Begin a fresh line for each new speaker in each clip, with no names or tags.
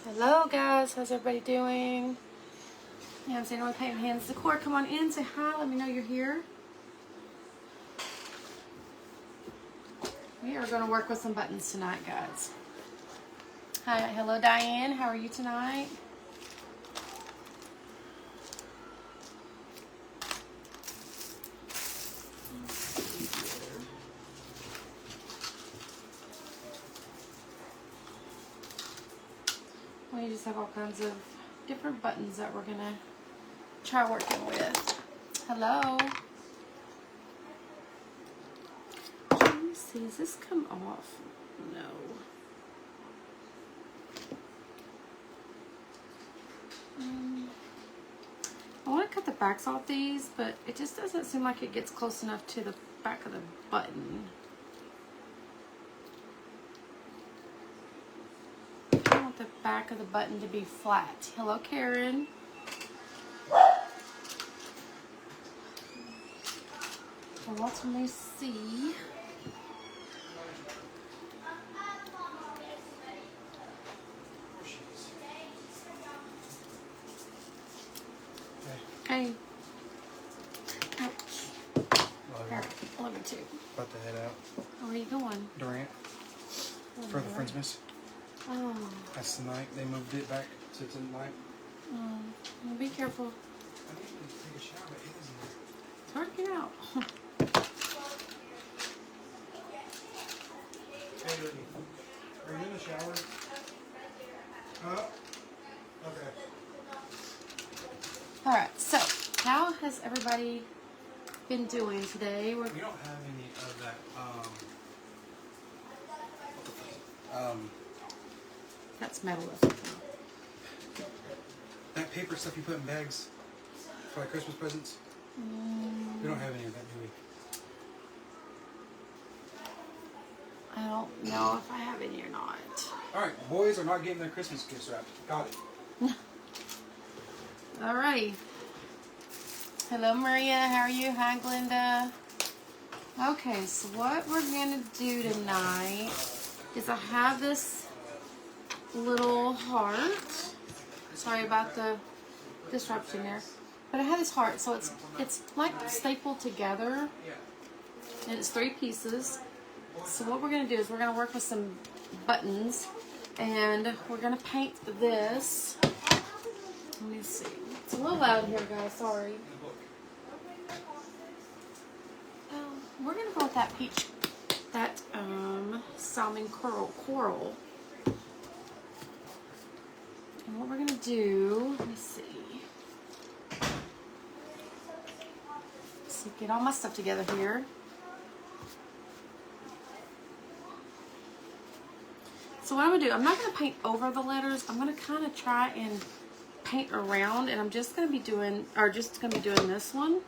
Hello guys, how's everybody doing? Yeah, I'm saying only painting hands decor. Come on in, say hi, let me know you're here. We are going to work with some buttons tonight, guys. Hi, hello Diane, how are you tonight? We just have all kinds of different buttons that we're going to try working with. Hello. Let me see, does this come off? No. I want to cut the backs off these, but it just doesn't seem like it gets close enough to the back of the button. I want the back of the button to be flat. Hello, Karen. So let me see. Hey. Ouch. Here, let me too.
About to head out.
Where are you going?
Durant. For the Friendsmas.
Oh.
That's tonight. They moved it back to tonight.
Oh. Well, be careful.
I need to take a shower, but it isn't.
It's hard to get out.
Hey, Lily. Are you in the shower? Huh? Okay.
Alright, so how has everybody been doing today?
We don't have any of that,
That's metal.
that paper stuff you put in bags for like Christmas presents. We don't have any of that, do we?
I don't know if I have any or not.
Alright, boys are not getting their Christmas gifts wrapped. Got it.
Alrighty. Hello, Maria. How are you? Hi, Glenda. Okay, so what we're going to do tonight is I have this little heart. Sorry about the disruption there. But I have this heart, so it's like stapled together. And it's 3 pieces. So what we're going to do is we're going to work with some buttons. And we're going to paint this. Let me see. It's a little loud here, guys. Sorry. We're going to go with that peach, that salmon coral. And what we're going to do, let me see. So get all my stuff together here. So what I'm going to do, I'm not going to paint over the letters. I'm going to kind of try and paint around, and I'm just going to be doing, this one.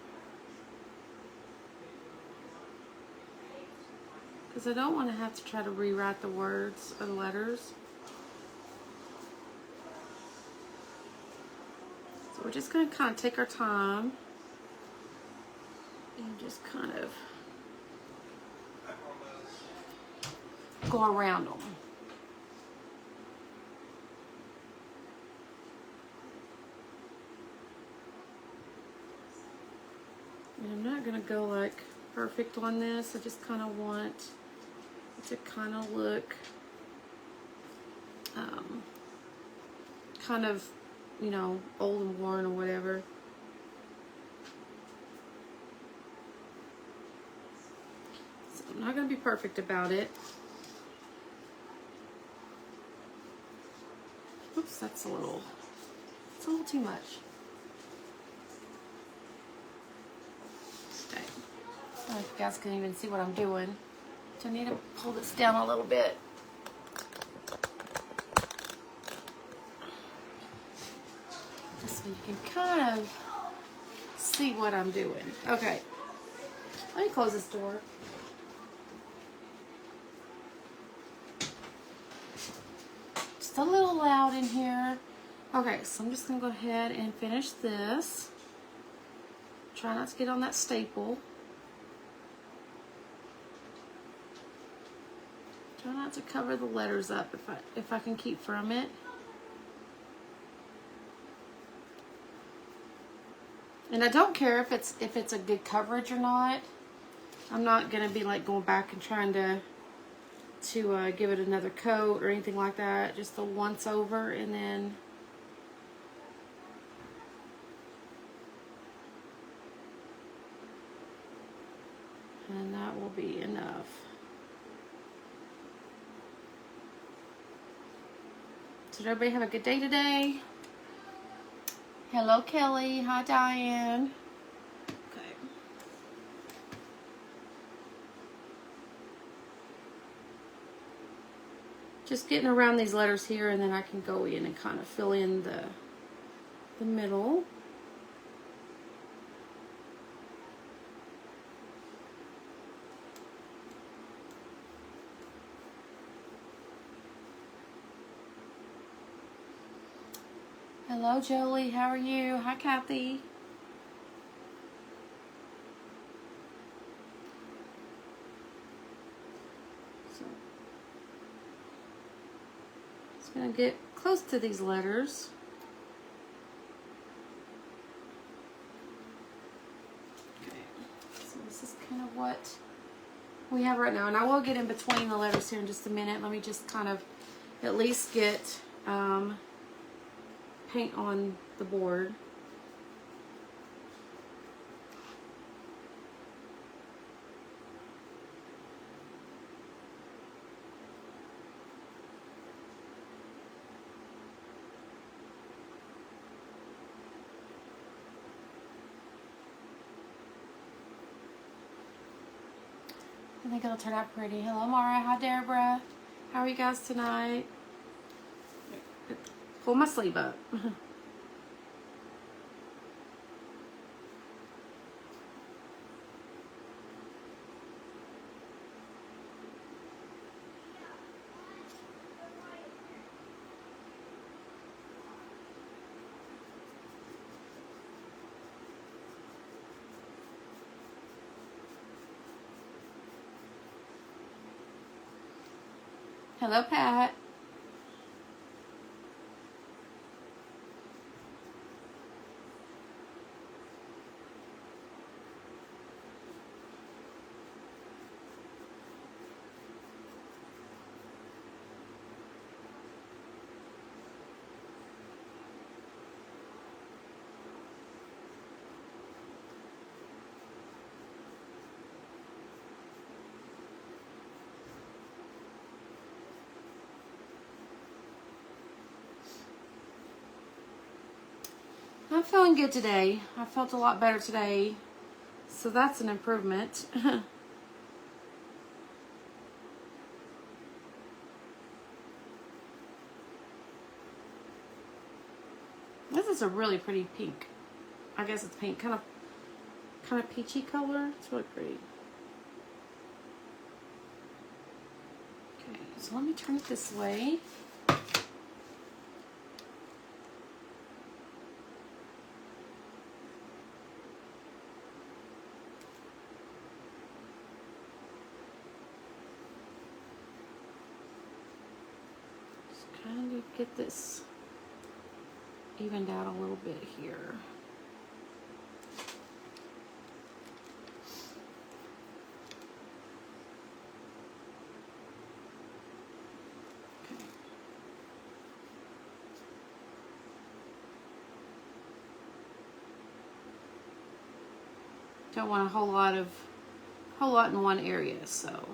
Because I don't want to have to try to rewrite the words or the letters. So we're just going to kind of take our time and just kind of go around them. And I'm not going to go like perfect on this. I just kind of want it to kind of look kind of, you know, old and worn or whatever. So I'm not going to be perfect about it. Oops, it's a little too much. Okay. I don't know if you guys can even see what I'm doing. So I need to pull this down a little bit. Just so you can kind of see what I'm doing. Okay. Let me close this door. Just a little loud in here. Okay, so I'm just going to go ahead and finish this. Try not to get on that staple. Try not to cover the letters up if I can keep from it. And I don't care if it's a good coverage or not. I'm not gonna be like going back and trying to give it another coat or anything like that. Just the once over, and then that will be enough. So did everybody have a good day today? Hello, Kelly. Hi, Diane. Okay. Just getting around these letters here, and then I can go in and kind of fill in the middle. Hello, Jolie. How are you? Hi, Kathy. So, just gonna get close to these letters. Okay. So this is kind of what we have right now, and I will get in between the letters here in just a minute. Let me just kind of at least get paint on the board. I think it'll turn out pretty. Hello, Mara. Hi, Deborah. How are you guys tonight? Pull my sleeve up. Hello, Pat. I'm feeling good today. I felt a lot better today, so that's an improvement. This is a really pretty pink. I guess it's pink, kind of peachy color. It's really pretty. Okay, so let me turn it this way. Kind of get this evened out a little bit here. Okay. Don't want a whole lot in one area, so.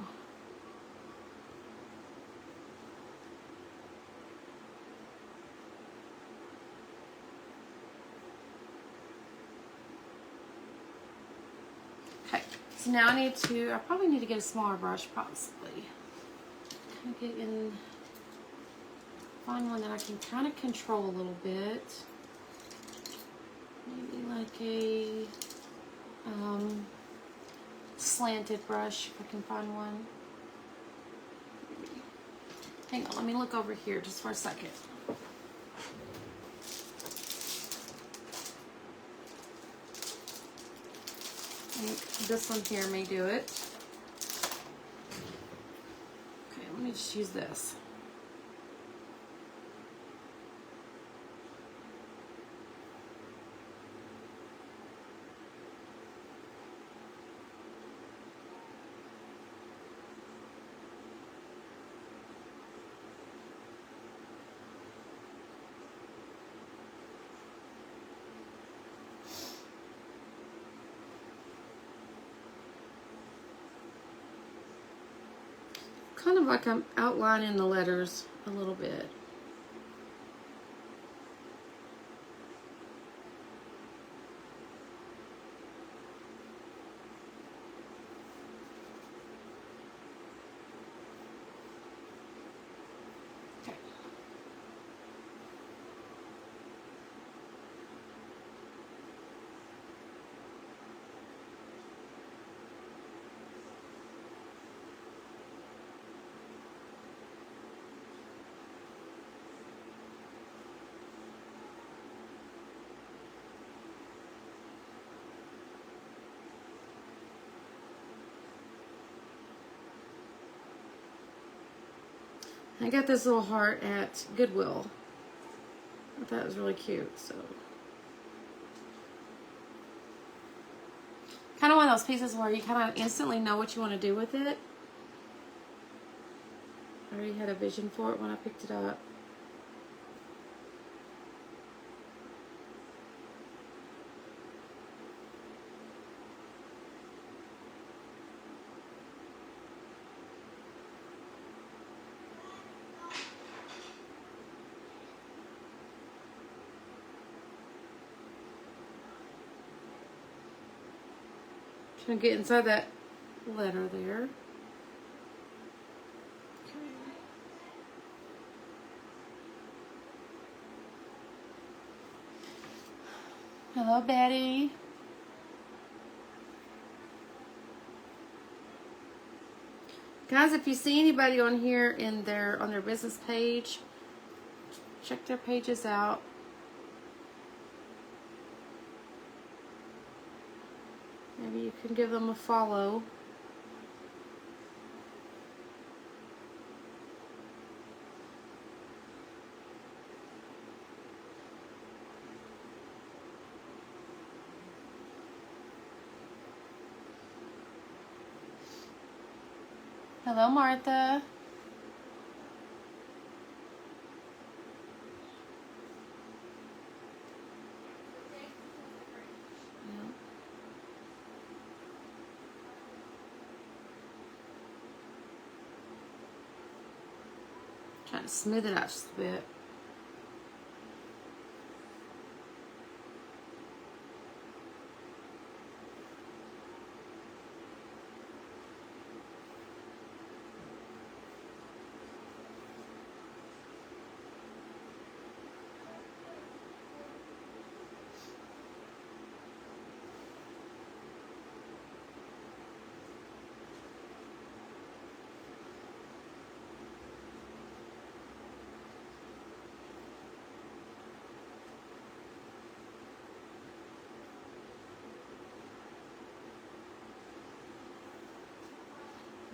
So now I probably need to get a smaller brush, possibly. Kind of get in, find one that I can kind of control a little bit. Maybe like a slanted brush, if I can find one. Hang on, let me look over here just for a second. I think this one here may do it. Okay, let me just use this. kind of like I'm outlining the letters a little bit. Okay. I got this little heart at Goodwill. I thought it was really cute, so. Kind of one of those pieces where you kind of instantly know what you want to do with it. I already had a vision for it when I picked it up. Trying to get inside that letter there. Okay. Hello, Betty. Guys, if you see anybody on here on their business page, check their pages out. Maybe you can give them a follow. Hello, Martha. Trying to smooth it out just a bit.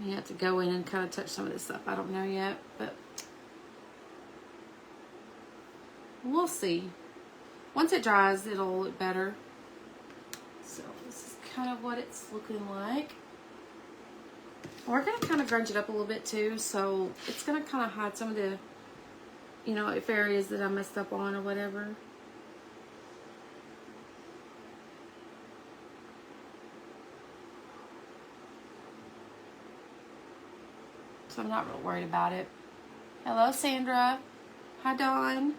You have to go in and kind of touch some of this stuff. I don't know yet, but we'll see. Once it dries, it'll look better. So this is kind of what it's looking like. We're going to kind of grunge it up a little bit too, so it's going to kind of hide some of the, you know, if areas that I messed up on or whatever. So I'm not real worried about it. Hello, Sandra. Hi, Dawn.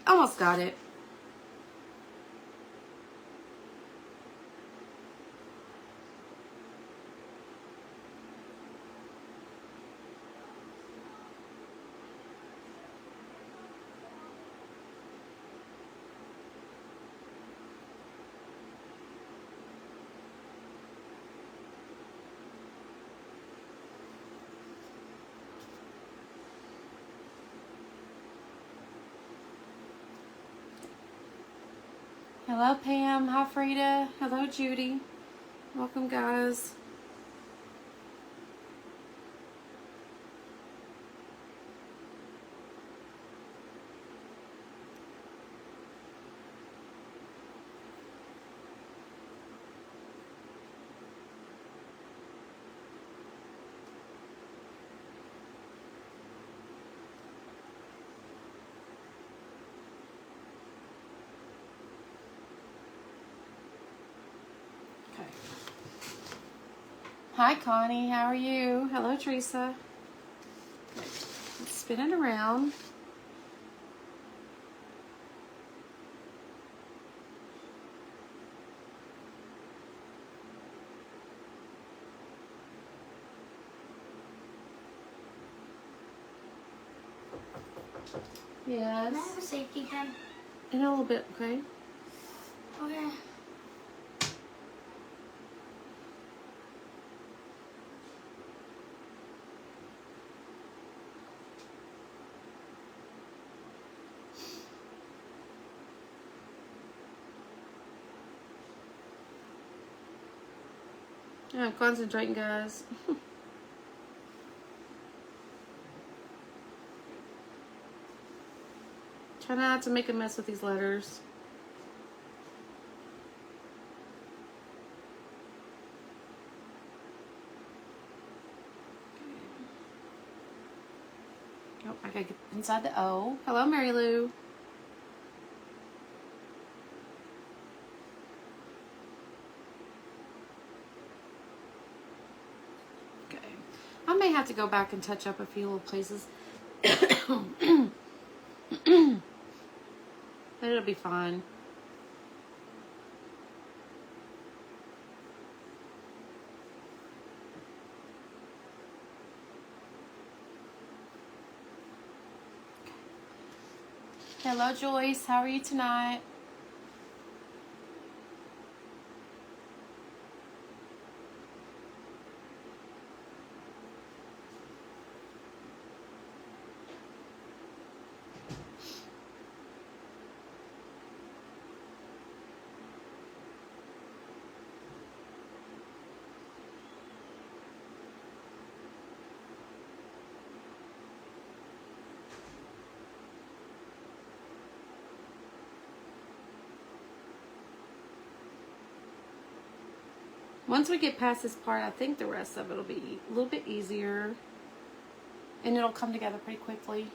Almost got it. Hello, Pam. Hi, Frida. Hello, Judy. Welcome, guys. Okay. Hi, Connie. How are you? Hello, Teresa. Okay. Let's spin it around. Yes.
Can I have a safety pin?
In a little bit, okay?
Okay.
Yeah, concentrating, guys. Try not to make a mess with these letters. Oh, I gotta get inside the O. Hello, Mary Lou. Okay. I may have to go back and touch up a few little places. But it'll be fine. Hello, Joyce. How are you tonight? Once we get past this part, I think the rest of it will be a little bit easier. And it'll come together pretty quickly.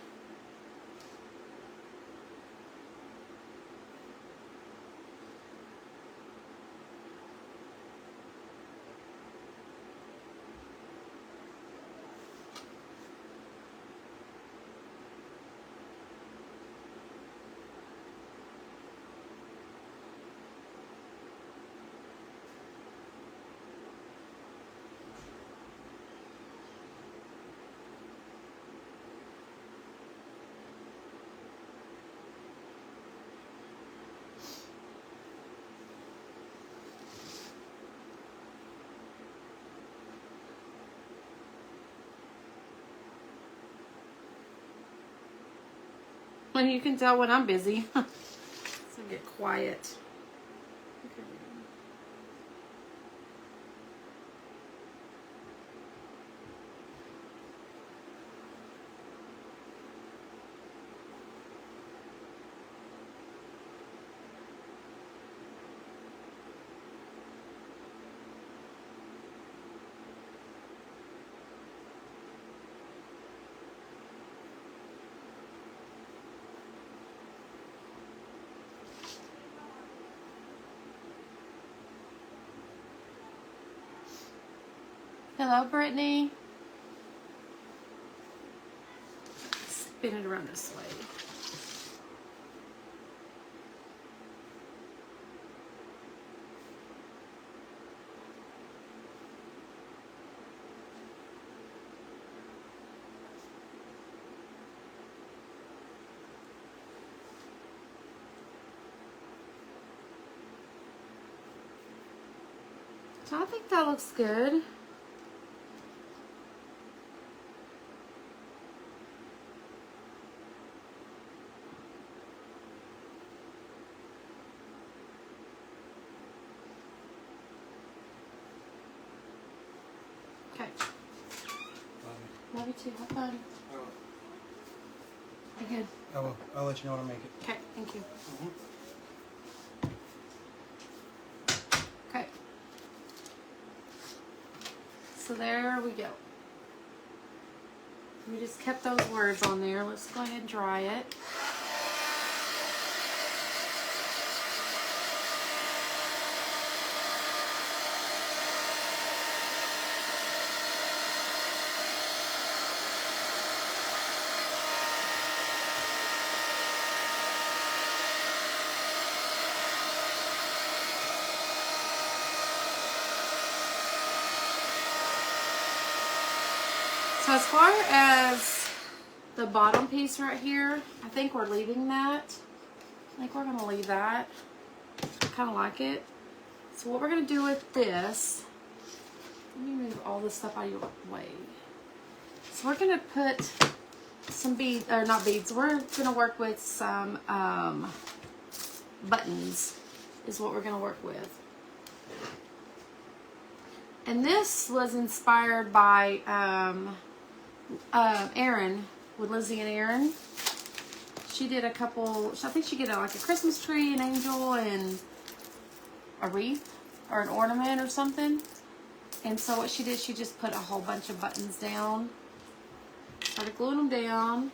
And you can tell when I'm busy. So get quiet. Okay. Hello, Brittany. Spin it around this way. So I think that looks good. Love you too. Have fun. Be good.
I will. I'll let you know when I make it.
Okay, thank you.
Mm-hmm.
Okay. So there we go. We just kept those words on there. Let's go ahead and dry it. So as far as the bottom piece right here, I think we're leaving that. I think we're going to leave that. I kind of like it. So what we're going to do with this, let me move all this stuff out of your way. So we're going to put some beads, or not beads, we're going to work with some buttons is what we're going to work with. And this was inspired by Erin, with Lizzie and Erin. She did a couple, I think she did like a Christmas tree, an angel, and a wreath or an ornament or something. And so what she did, she just put a whole bunch of buttons down, started gluing them down,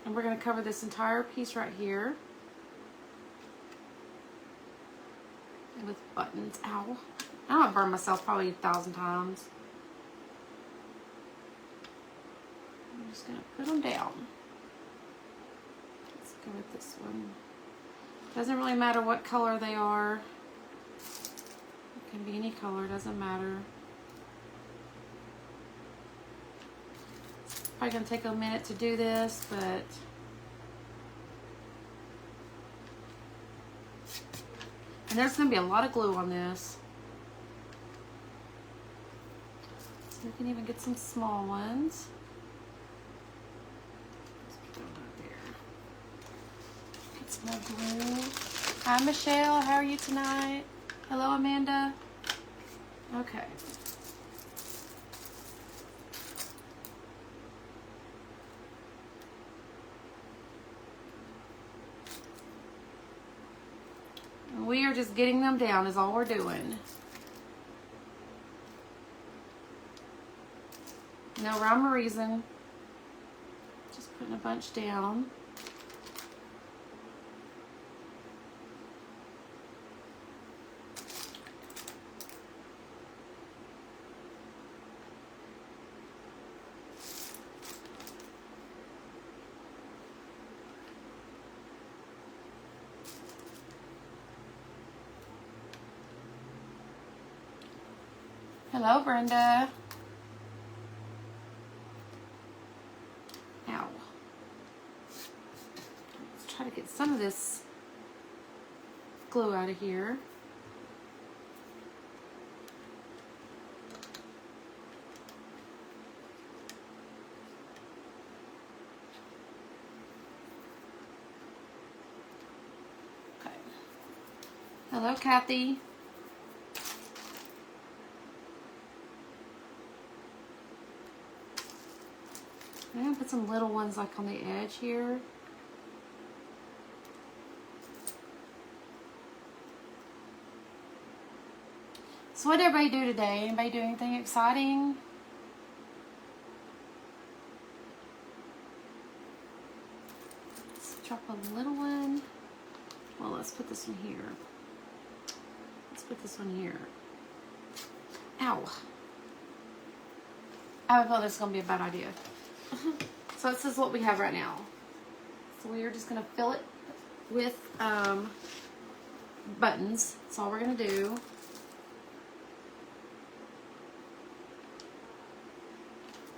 and we're going to cover this entire piece right here with buttons. Ow. I'm going to burn myself probably 1,000 times. I'm just going to put them down. Let's go with this one. Doesn't really matter what color they are. It can be any color, doesn't matter. It's probably going to take a minute to do this, but and there's going to be a lot of glue on this. So we can even get some small ones. More glue. Hi Michelle, how are you tonight? Hello Amanda. Okay. We are just getting them down is all we're doing. No rhyme or reason. Just putting a bunch down. Hello, Brenda. Ow. Let's try to get some of this glue out of here. Okay. Hello, Kathy. I'm going to put some little ones like on the edge here. So what did everybody do today? Anybody do anything exciting? Let's drop a little one. Well, let's put this one here. Let's put this one here. Ow. I feel this is going to be a bad idea. So this is what we have right now. So we are just going to fill it with buttons. That's all we're going to do.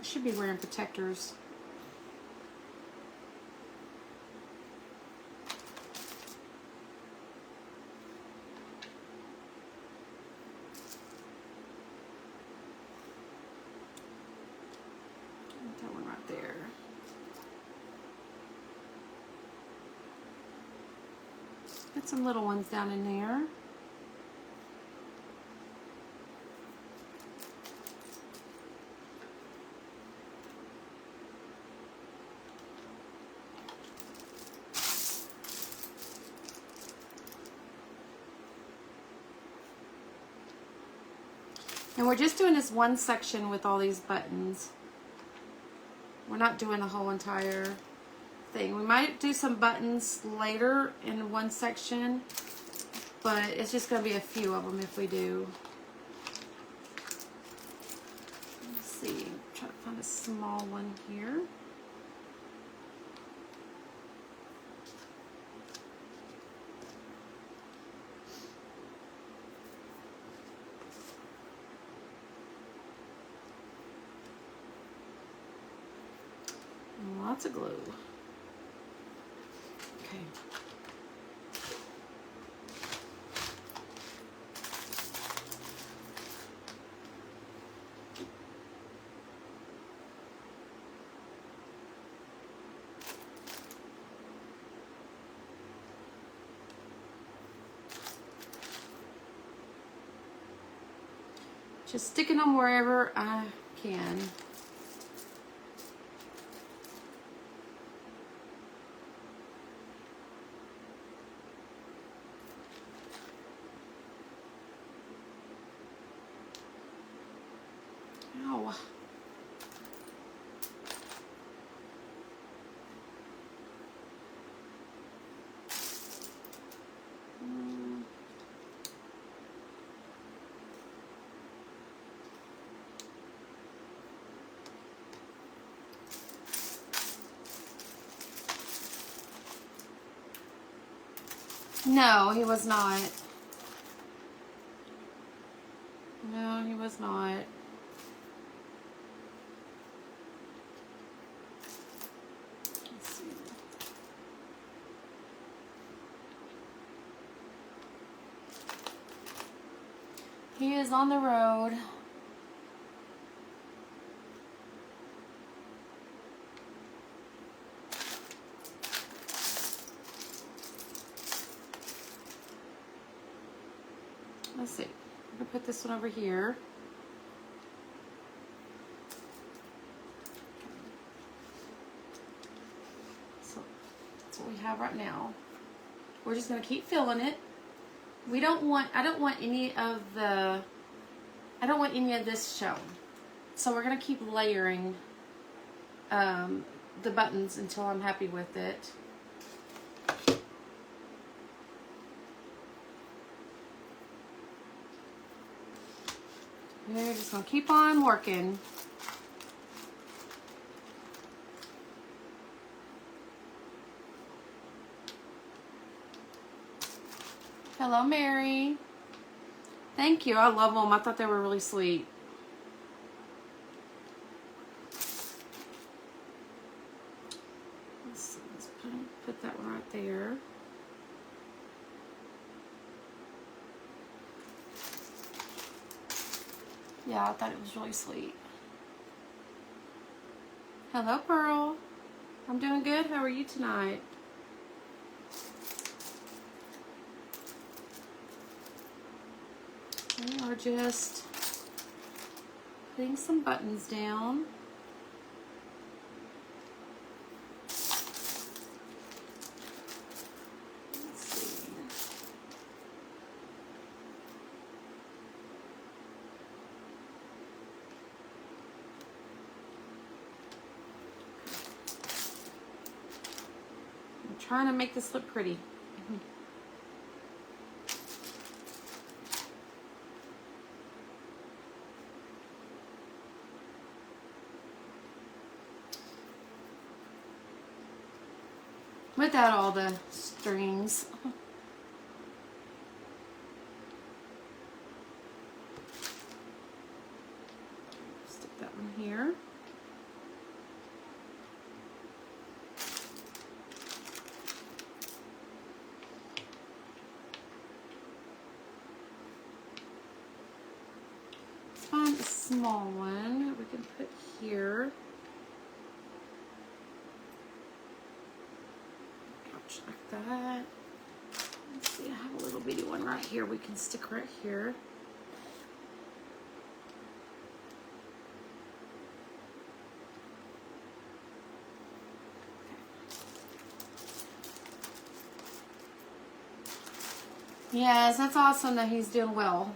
I should be wearing protectors. That one right there. Put some little ones down in there. And we're just doing this one section with all these buttons. We're not doing the whole entire thing. We might do some buttons later in one section, but it's just going to be a few of them if we do. Let's see. Try to find a small one here. Lots of glue. Okay. Just sticking them wherever I can. Ow. No, he was not. No, he was not. Let's see. He is on the road. Let's see. I'm gonna put this one over here. So that's what we have right now. We're just gonna keep filling it. I don't want any of this shown. So we're gonna keep layering the buttons until I'm happy with it. We're just gonna keep on working. Hello, Mary. Thank you. I love them. I thought they were really sweet. Let's put that one right there. Yeah, I thought it was really sweet. Hello, Pearl. I'm doing good. How are you tonight? We are just putting some buttons down. Let's see. I'm trying to make this look pretty. Without all the strings. Stick that one here. Let's find a small one we can put here. Like that. Let's see, I have a little bitty one right here we can stick right here. Okay. Yes, that's awesome that he's doing well.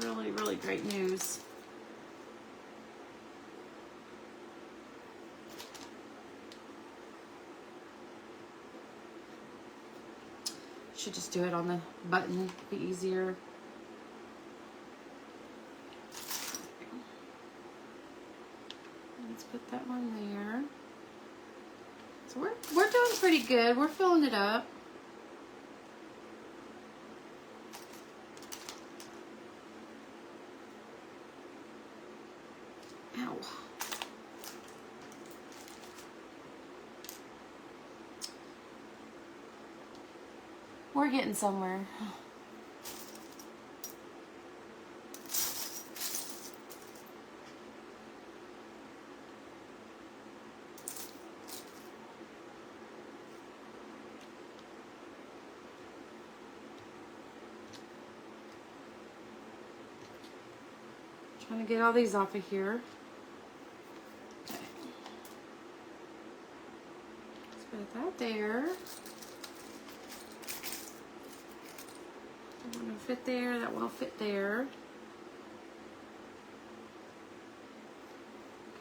Really, really great news. Should just do it on the button, be easier. Let's put that one there. So we're doing pretty good. We're filling it up. Ow. We're getting somewhere. Trying to get all these off of here. Okay. Let's put that there. That one will fit there. That one will fit there.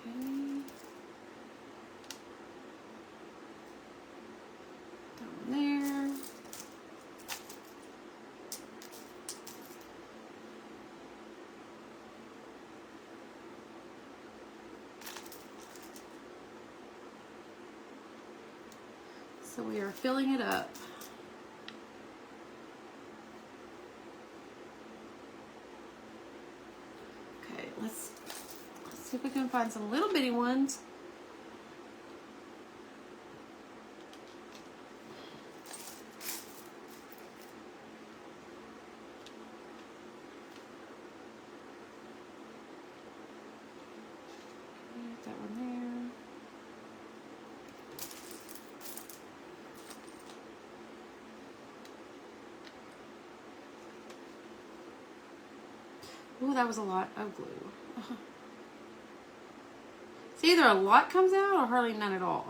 Okay. That one there. So we are filling it up. Okay, let's see if we can find some little bitty ones. Okay, that one there. Ooh, that was a lot of glue. It's either a lot comes out or hardly none at all.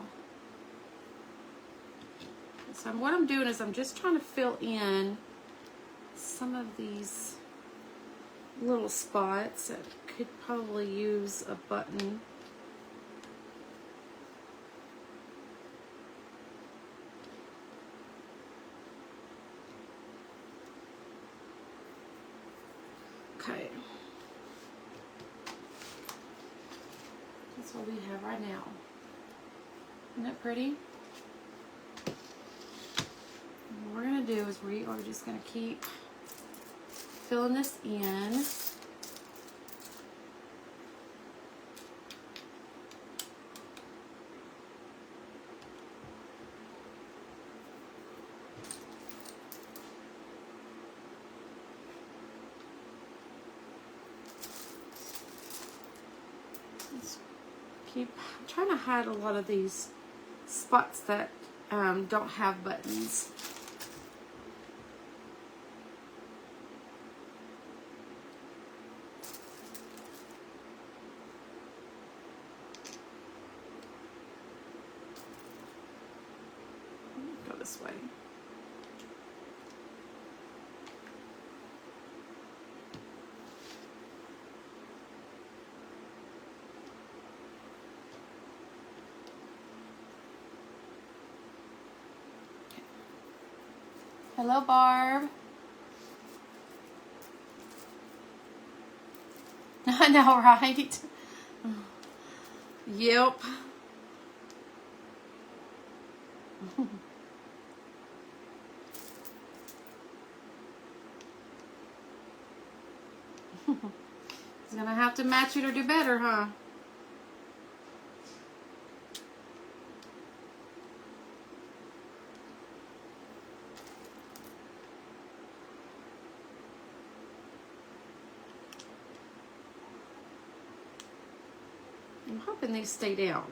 So what I'm doing is I'm just trying to fill in some of these little spots that could probably use a button. Okay. That's what we have right now. Isn't that pretty? And what we're going to do is we are just going to keep filling this in. I'm trying to hide a lot of these spots that don't have buttons. Go this way. Hello, Barb. I know, right? Yep. He's gonna have to match it or do better, huh? I'm hoping they stay down.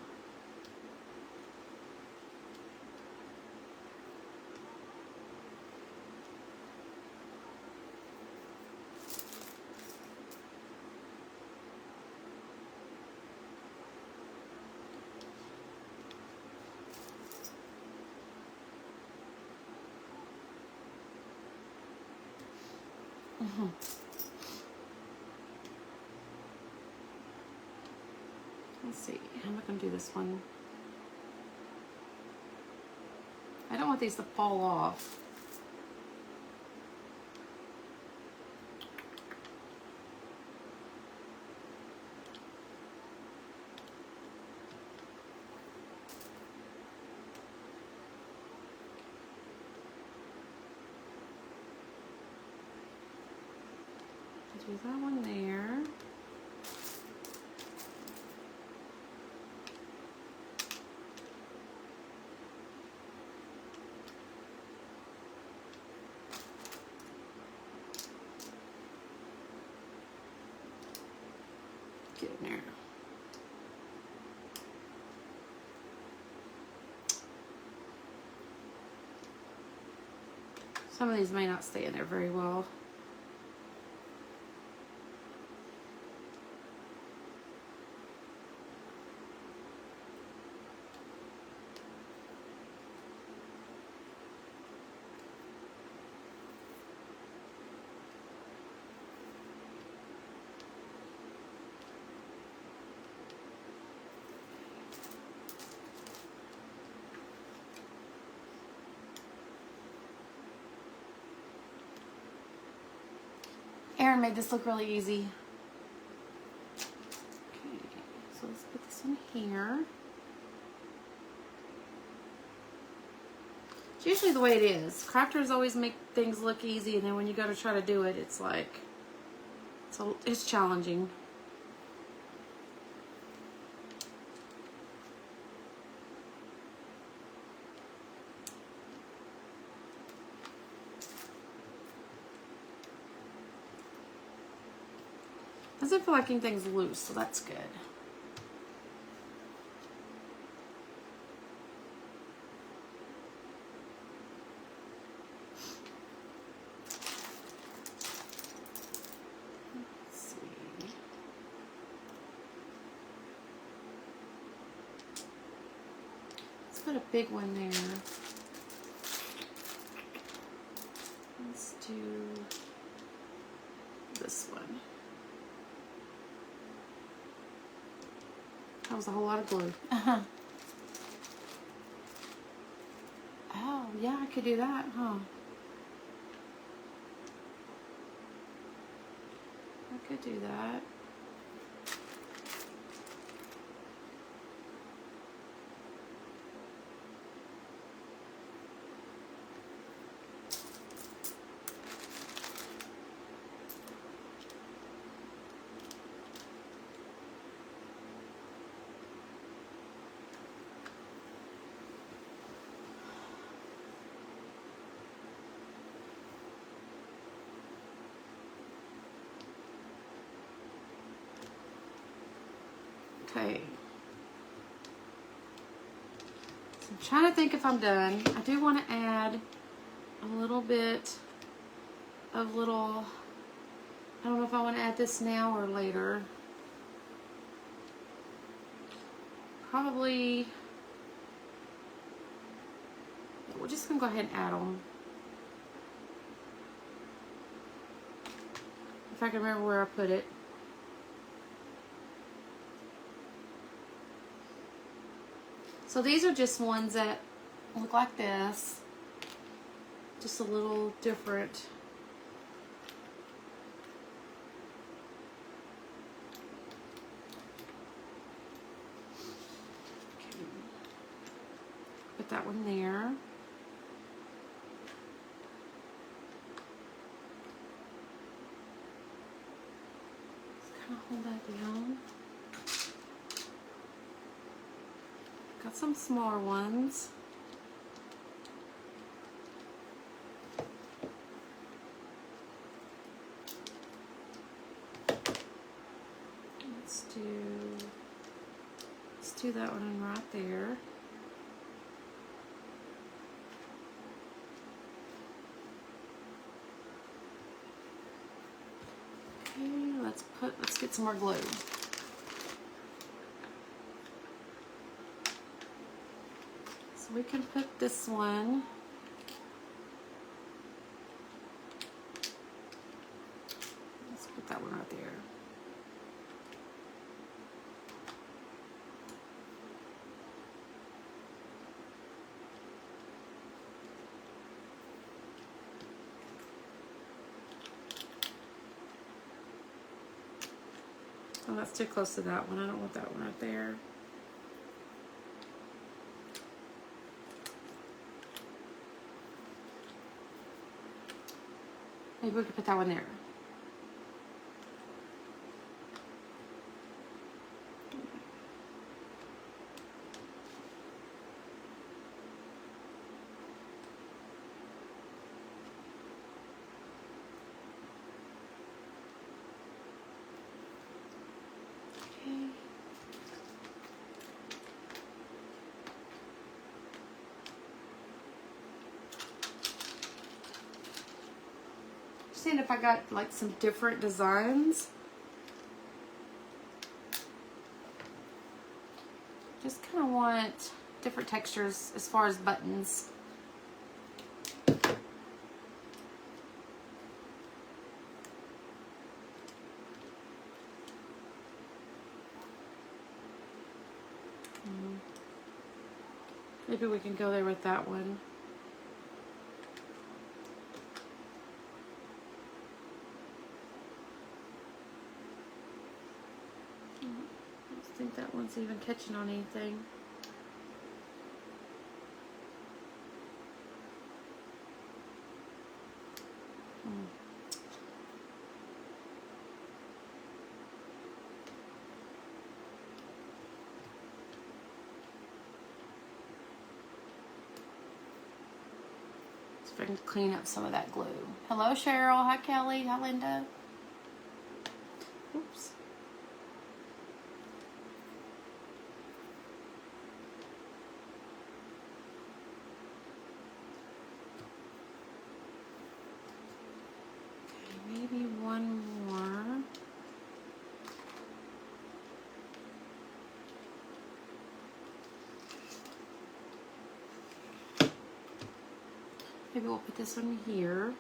Let's see. How am I going to do this one? I don't want these to fall off. Do that one there. Get in there. Some of these may not stay in there very well. Aaron made this look really easy. Okay, so let's put this one here. It's usually the way it is. Crafters always make things look easy, and then when you go to try to do it, it's like, it's challenging. Doesn't feel like anything's loose, so that's good. Let's see. Let's put a big one there. Let's do this one. That was a whole lot of glue. Oh, yeah, I could do that, huh? I could do that. Okay. So I'm trying to think if I'm done. I do want to add a little bit of little, I don't know if I want to add this now or later. Probably, we're just going to go ahead and add them. If I can remember where I put it. So these are just ones that look like this, just a little different. Okay. Put that one there. Just kind of hold that down. Got some smaller ones. Let's do that one right there. Okay, let's get some more glue. We can put this one, let's put that one right there. Oh, that's too close to that one. I don't want that one right there. Maybe we could put that one there. Okay. Seeing if I got like some different designs. Just kind of want different textures as far as buttons. Maybe we can go there with that one. I don't think that one's even catching on anything. See if I can clean up some of that glue. Hello, Cheryl. Hi, Kelly. Hi, Linda. Oops. Okay, maybe one more. Maybe we'll put this one here.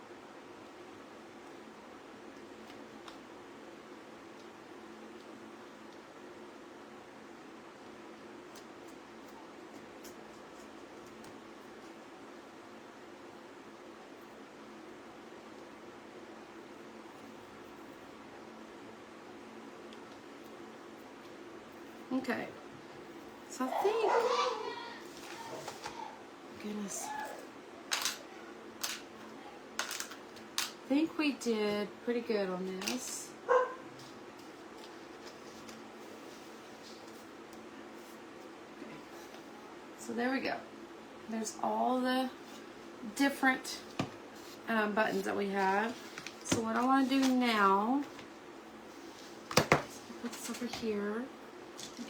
Okay, so I think, goodness, I think we did pretty good on this. Okay. So there we go. There's all the different buttons that we have. So what I want to do now, is put this over here.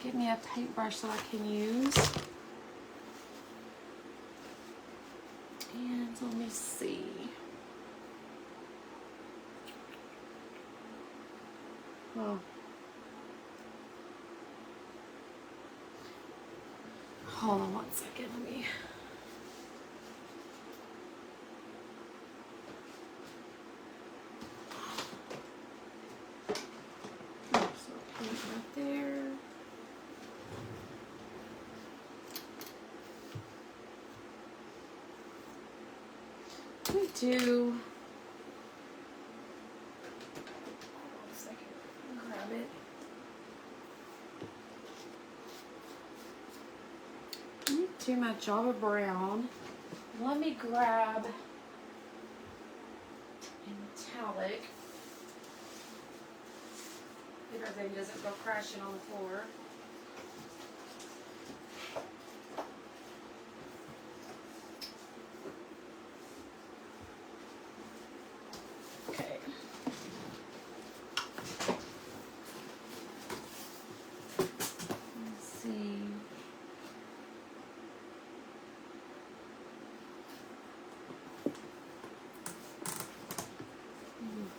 Get me a paintbrush that I can use. And let me see. Oh. Hold on one second. Let me. Oh, so paint right there. We do. Hold on a second. Grab it. Let me do my Java Brown. Let me grab a metallic. If everything doesn't go crashing on the floor. Okay. Let's see.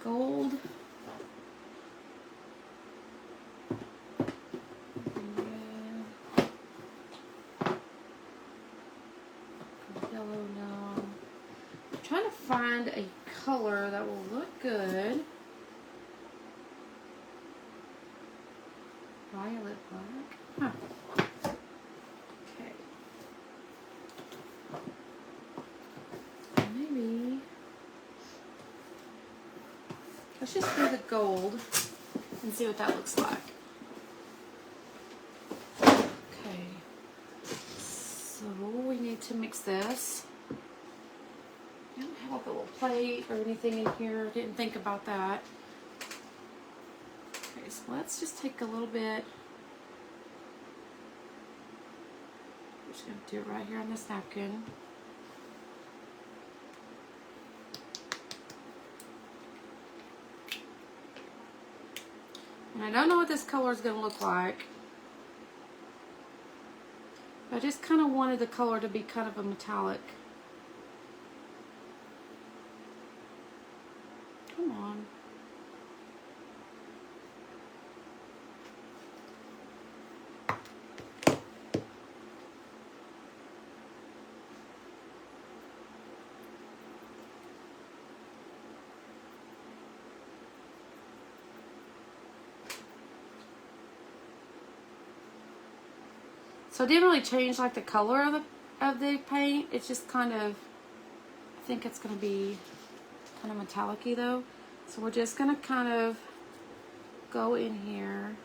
Gold. Yellow now. I'm trying to find a color that will look good. Violet black. Huh. Okay. Maybe. Let's just do the gold and see what that looks like. to mix this. I don't have like a little plate or anything in here. I didn't think about that. Okay, so let's just take a little bit. We're just going to do it right here on this napkin. And I don't know what this color is going to look like. I just kind of wanted the color to be kind of a metallic. Come on. So it didn't really change like the color of the paint. It's just kind of, I think it's going to be kind of metallic-y though. So we're just going to kind of go in here.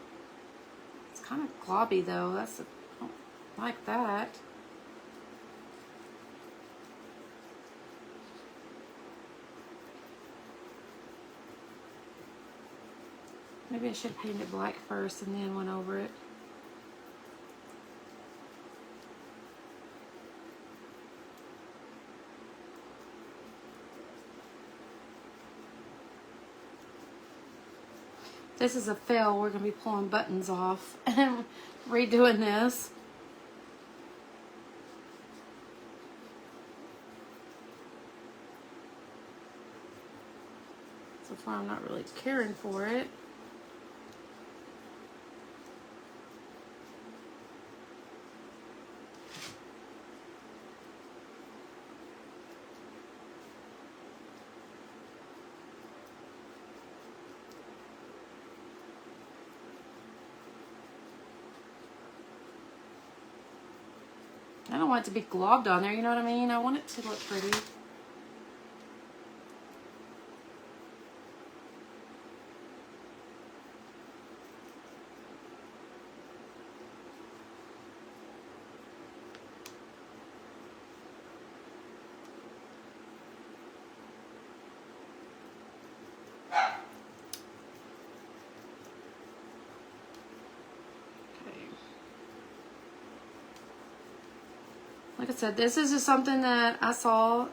It's kind of globby though. I don't like that. Maybe I should paint it black first and then went over it. This is a fail. We're going to be pulling buttons off and redoing this. So far I'm not really caring for it. I don't want it to be globbed on there, you know what I mean? I want it to look pretty. Like I said, this is just something that I saw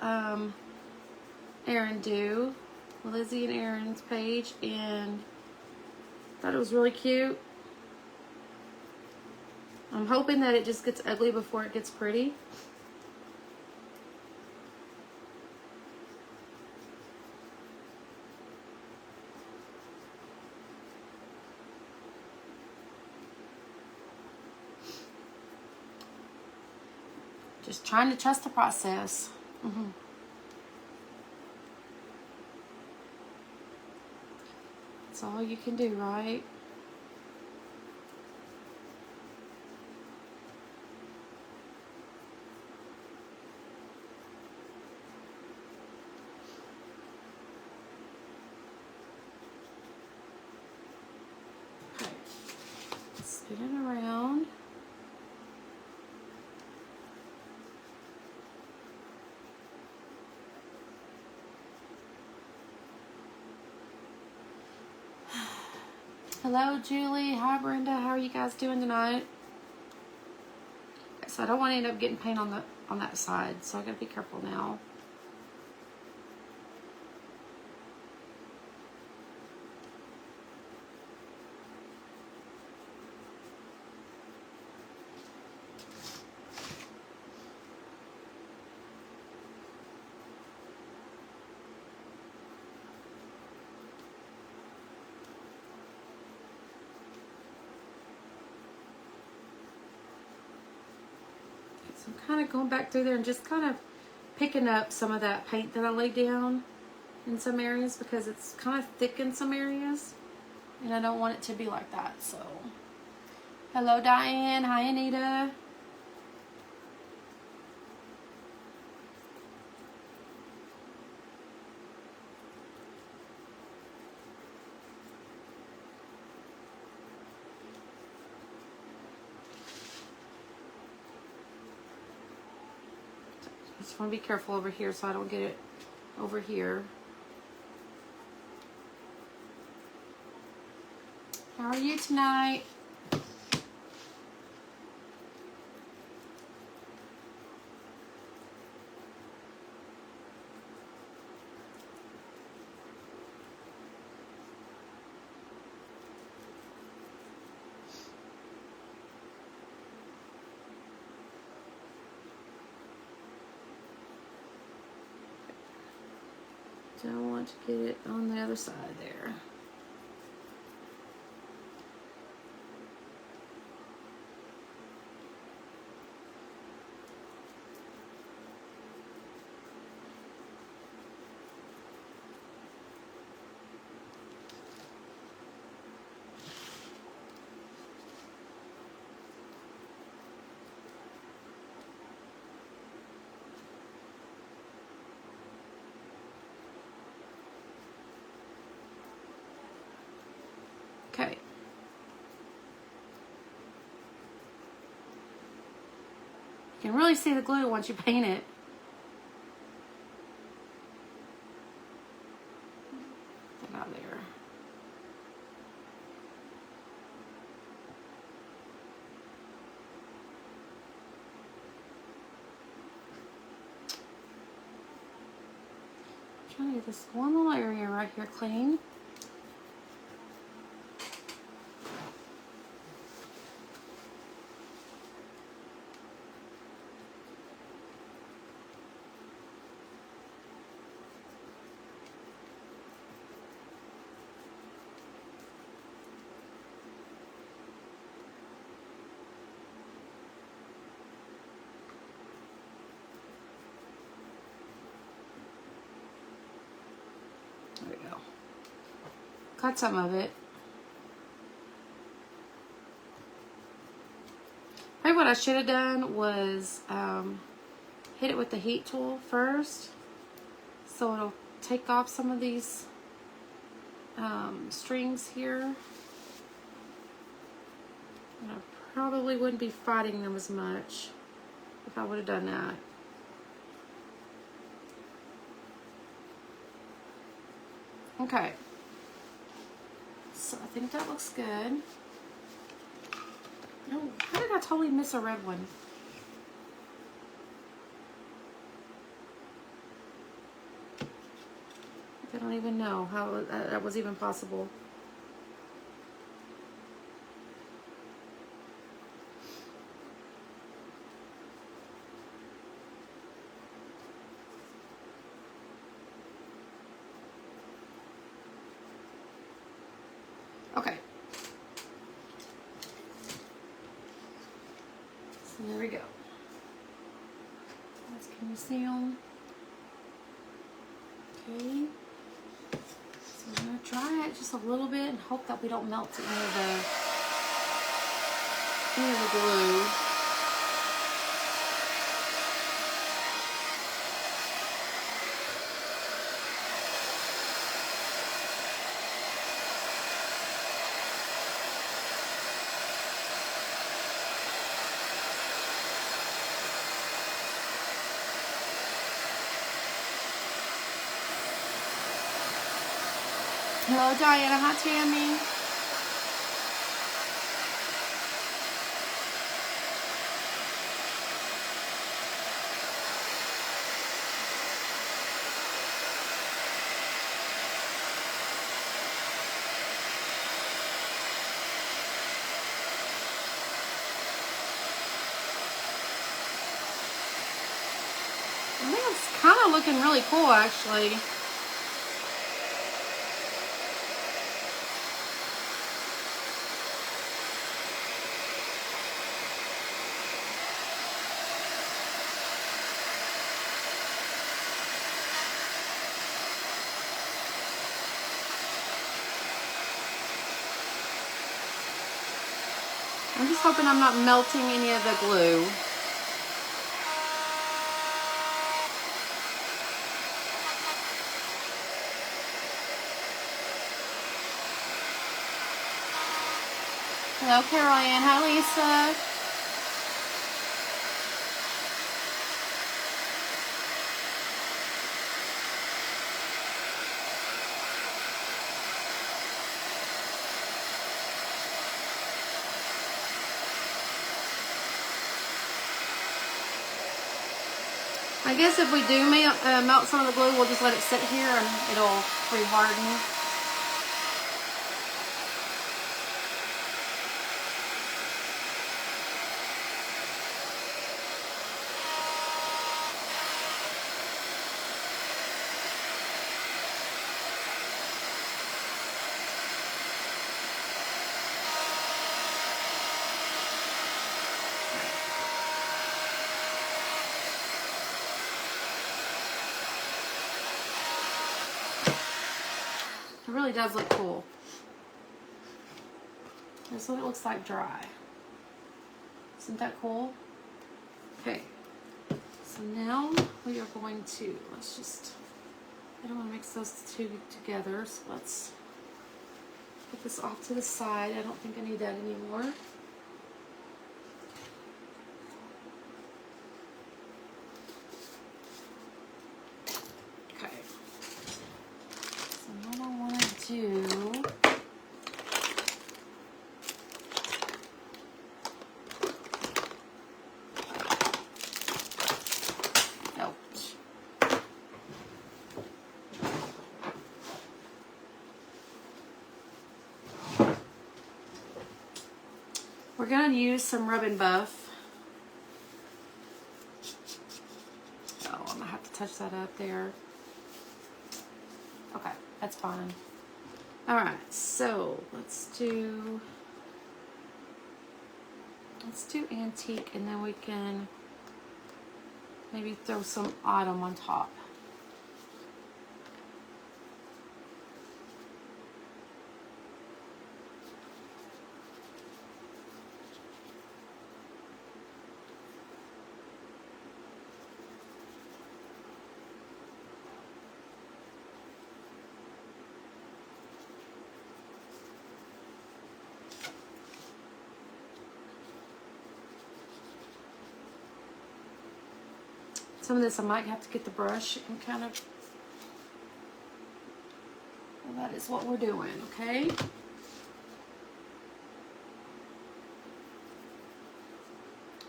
Erin do, Lizzie and Erin's page, and thought it was really cute. I'm hoping that it just gets ugly before it gets pretty. Just trying to trust the process. That's all you can do, right? Okay. Spin it around. Hello, Julie. Hi, Brenda. How are you guys doing tonight? So I don't want to end up getting paint on that side, so I gotta be careful now. So I'm kind of going back through there and just kind of picking up some of that paint that I laid down in some areas because it's kind of thick in some areas and I don't want it to be like that. So hello, Diane. Hi, Anita. just want to be careful over here so I don't get it over here. How are you tonight? Don't want to get it on the other side there. Okay. You can really see the glue once you paint it. Get out there. I'm trying to get this one little area right here clean. There we go. Cut some of it. Maybe what I should have done was hit it with the heat tool first, so it'll take off some of these strings here. And I probably wouldn't be fighting them as much if I would have done that. Okay, so I think that looks good. No, how did I totally miss a red one? I don't even know how that was even possible. Okay. So there we go. Can you see them? Okay. So I'm going to dry it just a little bit and hope that we don't melt any of the glue. Hello, Diana. Hi, Tammy. I think it's kind of looking really cool, actually. I'm just hoping I'm not melting any of the glue. Hello, Carol Ann. Hi, Lisa. I guess if we do melt some of the glue, we'll just let it sit here and it'll pre-harden. It really does look cool. That's what it looks like dry. Isn't that cool? Okay. So now we are going to, I don't want to mix those two together, so let's put this off to the side. I don't think I need that anymore. Okay. So what I want to do, we're going to use some rub and buff. Oh, I'm going to have to touch that up there. Okay, that's fine. All right, so let's do antique, and then we can maybe throw some autumn on top. Some of this I might have to get the brush and kind of, well, that is what we're doing, okay?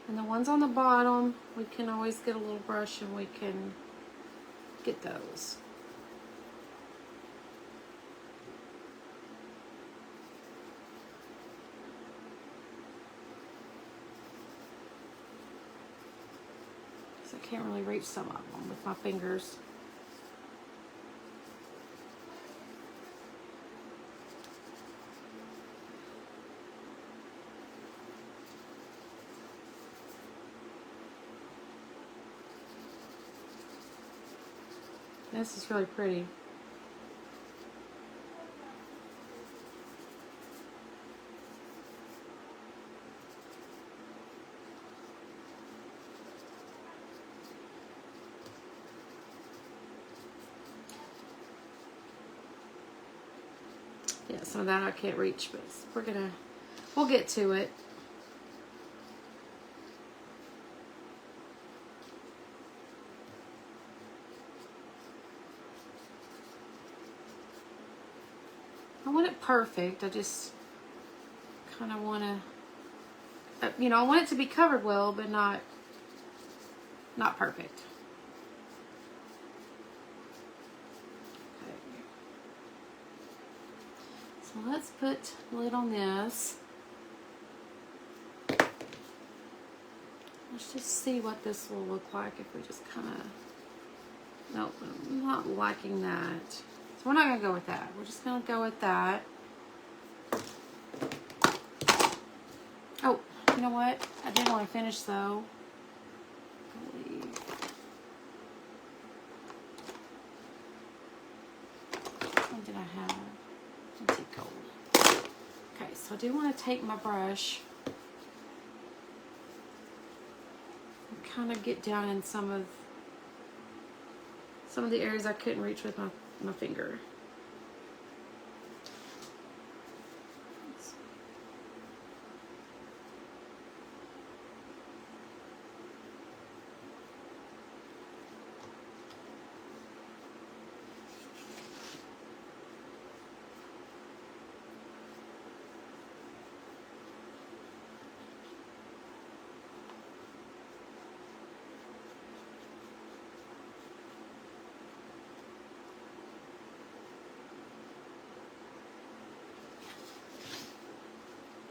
And the ones on the bottom, we can always get a little brush and we can get those. I can't really reach some of them with my fingers. This is really pretty. Yeah, some of that I can't reach, but we'll get to it. I want it perfect. I just kind of want to, you know, I want it to be covered well, but not perfect. So let's put a lid on this. Let's just see what this will look like if we just kind of, nope, I'm not liking that. So we're not going to go with that. We're just going to go with that. Oh, you know what? I did want to finish though. I believe. What did I have? Antique gold. Okay, so I do want to take my brush and kind of get down in some of the areas I couldn't reach with my finger.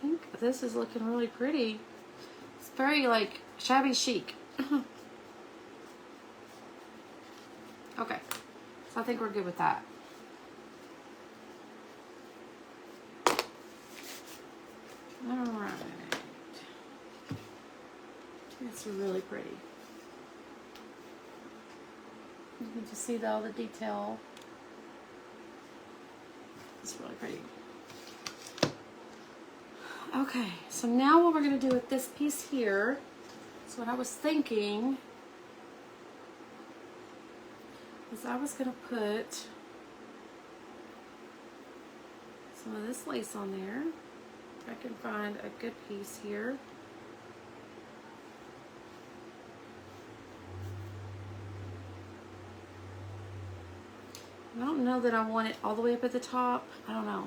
think this is looking really pretty. It's very like shabby chic. Okay, so I think we're good with that. All right. It's really pretty. You can just see all the detail. It's really pretty. Okay, so now what we're going to do with this piece here is what I was thinking is I was going to put some of this lace on there. If I can find a good piece here. I don't know that I want it all the way up at the top. I don't know.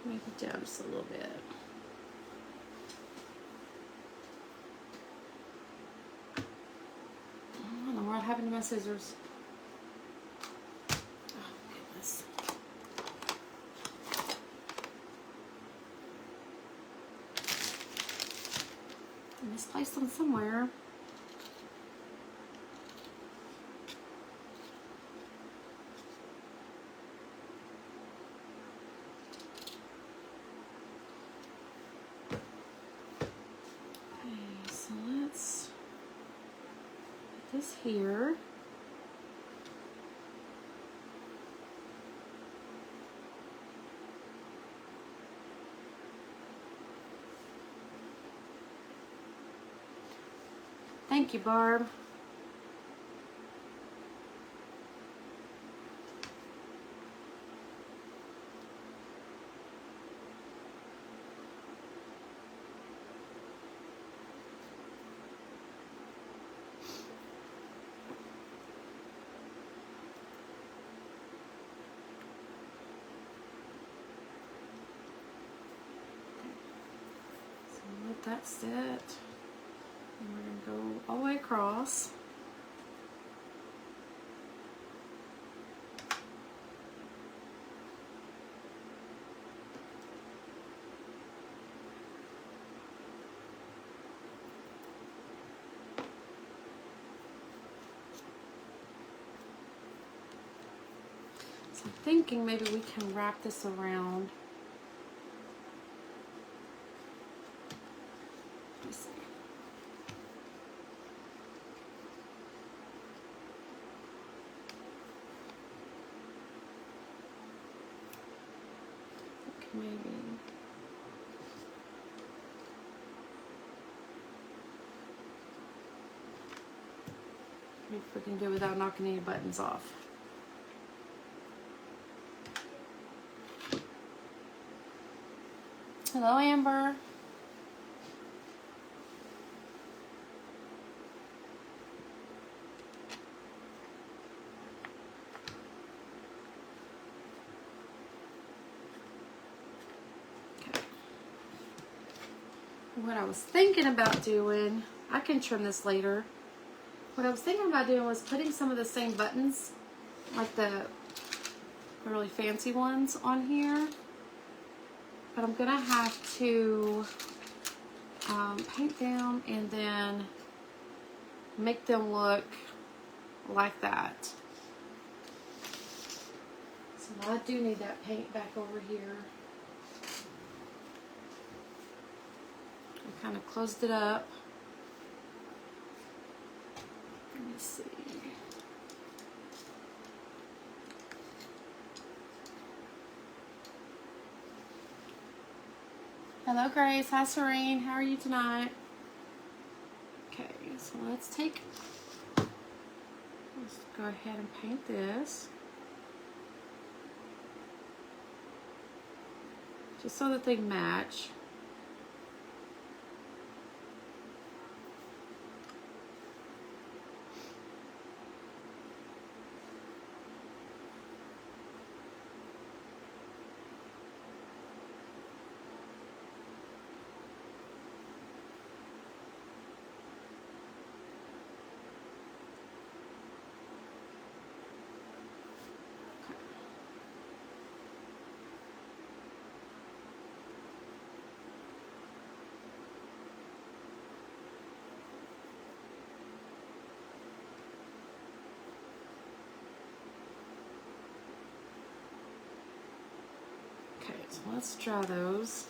Make it down just a little bit. I don't know what happened to my scissors. Oh, goodness. I misplaced them somewhere. This here. Thank you, Barb. Let that sit. And we're going to go all the way across. So I'm thinking maybe we can wrap this around. Maybe. Maybe we can do it without knocking any buttons off. Hello, Amber. What I was thinking about doing, I can trim this later. What I was thinking about doing was putting some of the same buttons, like the really fancy ones on here. But I'm gonna have to paint them and then make them look like that. So I do need that paint back over here. I kind of closed it up. Let me see. Hello, Grace. Hi, Serene. How are you tonight? Okay, so let's go ahead and paint this. Just so that they match. So let's draw those.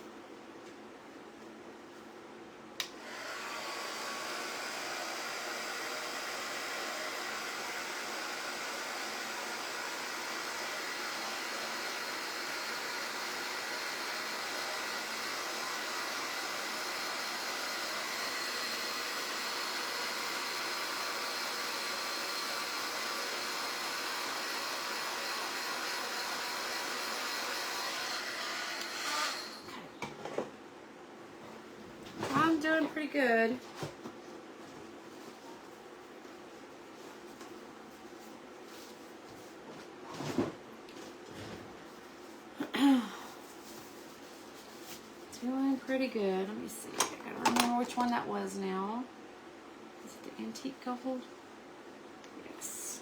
I'm doing pretty good. Doing pretty good. Let me see. I gotta remember which one that was now. Is it the antique gold? Yes.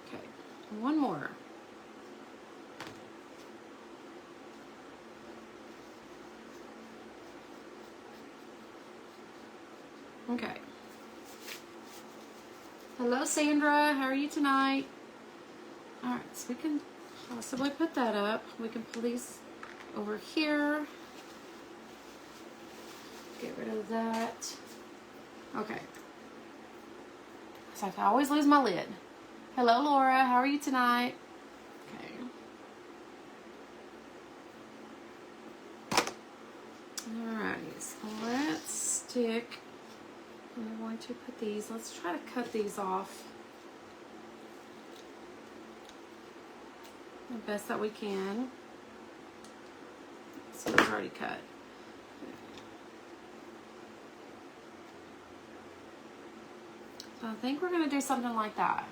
Okay, one more. Okay. Hello, Sandra. How are you tonight? All right, so we can possibly put that up. We can put these over here. Get rid of that. Okay. So I can always lose my lid. Hello, Laura. How are you tonight? Okay. Alright, so let's stick. I'm going to put these. Let's try to cut these off the best that we can. So it's already cut. So I think we're going to do something like that.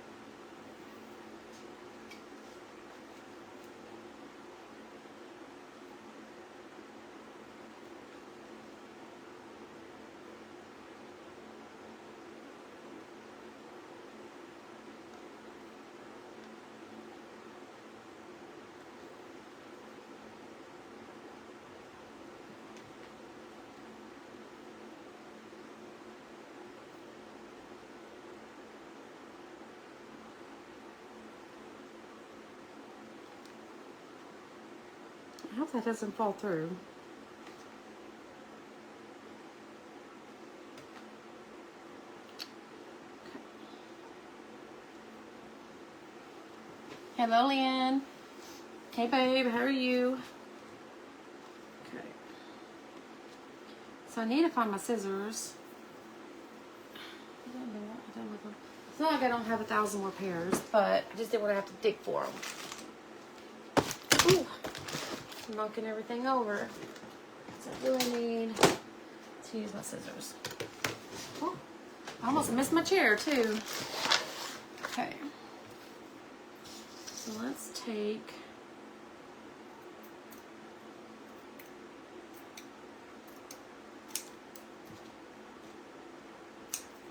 I hope that doesn't fall through. Okay. Hello, Lynn. Hey, babe. How are you? Okay. So I need to find my scissors. I don't know what I've done with them. It's not like I don't have 1,000 more pairs, but I just didn't want to have to dig for them. Ooh. Knocking everything over. So I really need to use my scissors. Oh, I almost missed my chair too. Okay. So let's take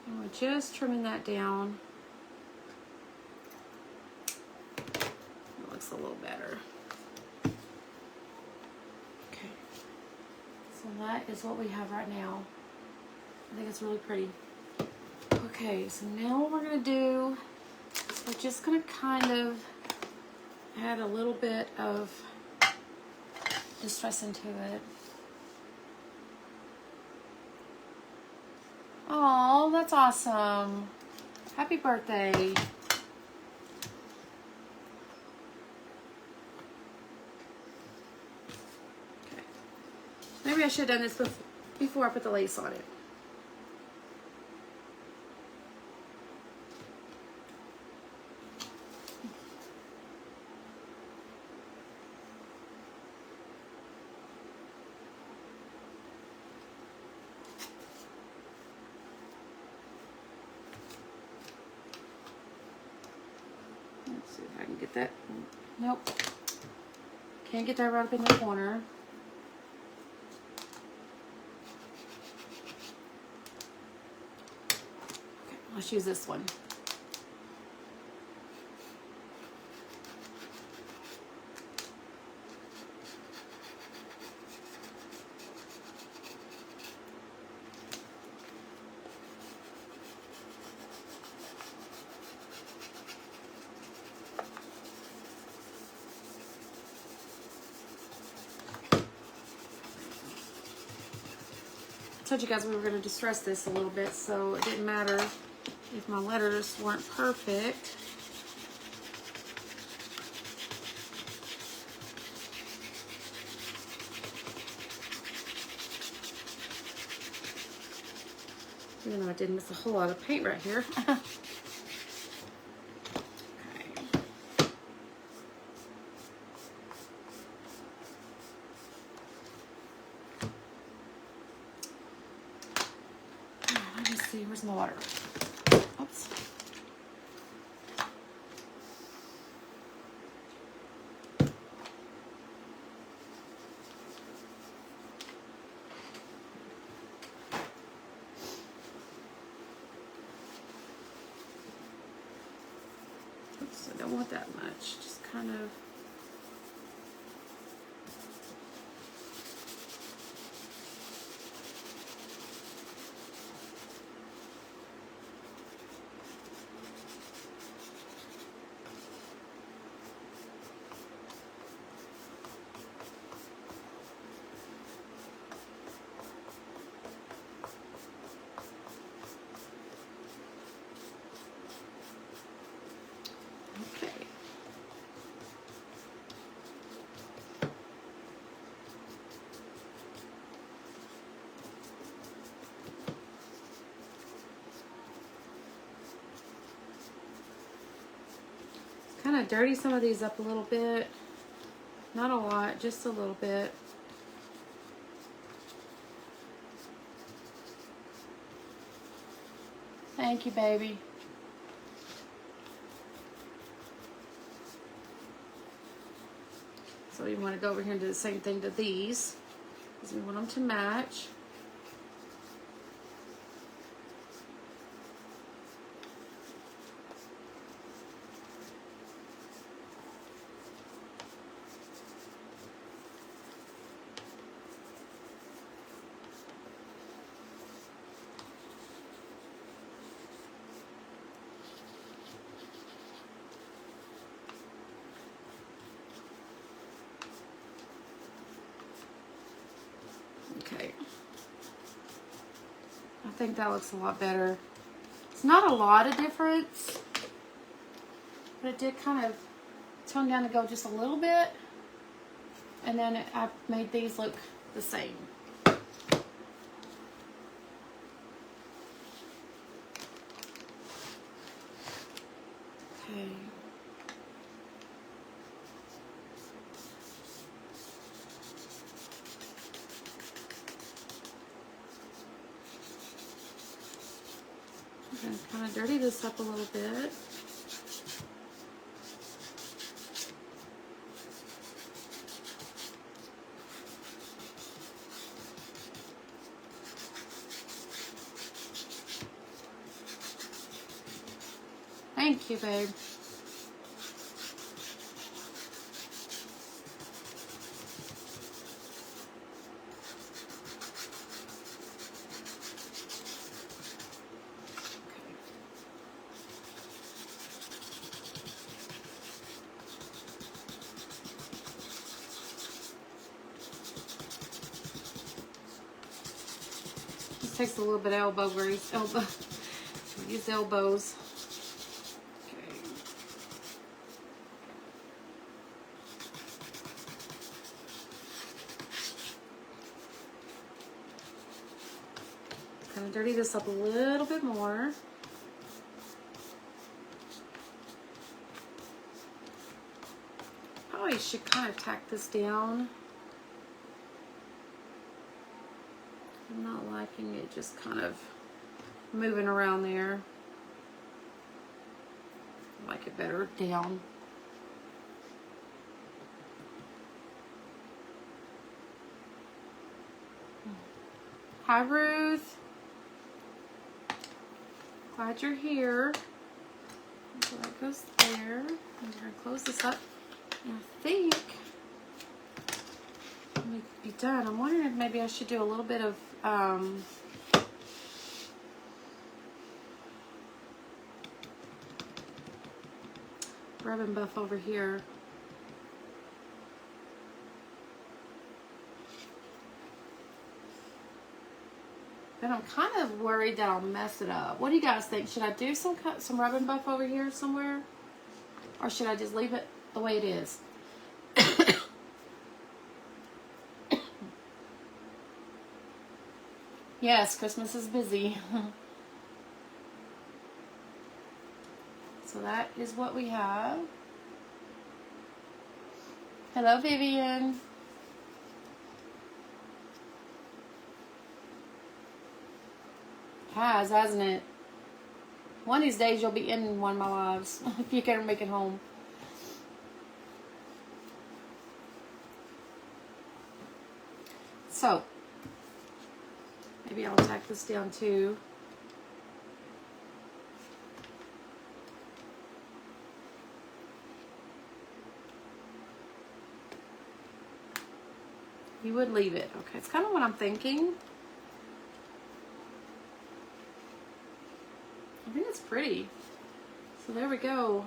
and we're just trimming that down. It looks a little better. So that is what we have right now. I think it's really pretty. Okay, so now what we're gonna do, we're just gonna kind of add a little bit of distress into it. Oh, that's awesome. Happy birthday. Maybe I should have done this before I put the lace on it. Let's see if I can get that. Nope. Can't get that right up in the corner. Let's use this one. told you guys we were going to distress this a little bit, so it didn't matter if my letters weren't perfect. Even though I did miss a whole lot of paint right here. Okay. Let me see, where's my water? Oops. Oops, I don't want that much. Just kind of. Okay. Kind of dirty some of these up a little bit. Not a lot, just a little bit. Thank you, baby. So you want to go over here and do the same thing to these, because we want them to match. Okay. I think that looks a lot better. It's not a lot of difference, but it did kind of tone down to go just a little bit. And then I made these look the same. Okay. I'm going to kind of dirty this up a little bit. Thank you, babe. This takes a little bit of elbow grease. Use elbows. Okay. Kind of dirty this up a little bit more. Probably should kind of tack this down. I'm not liking it just kind of moving around there. I like it better down. Hi, Ruth. Glad you're here. So that goes there. I'm going to close this up. And I think we could be done. I'm wondering if maybe I should do a little bit of rub and buff over here. and I'm kind of worried that I'll mess it up. What do you guys think? Should I do some rub and buff over here somewhere? Or should I just leave it the way it is? Yes, Christmas is busy. So that is what we have. Hello, Vivian. Hasn't it? One of these days you'll be in one of my lives if you can make it home. So, maybe I'll tack this down too. You would leave it. Okay, it's kind of what I'm thinking. I think it's pretty. So there we go.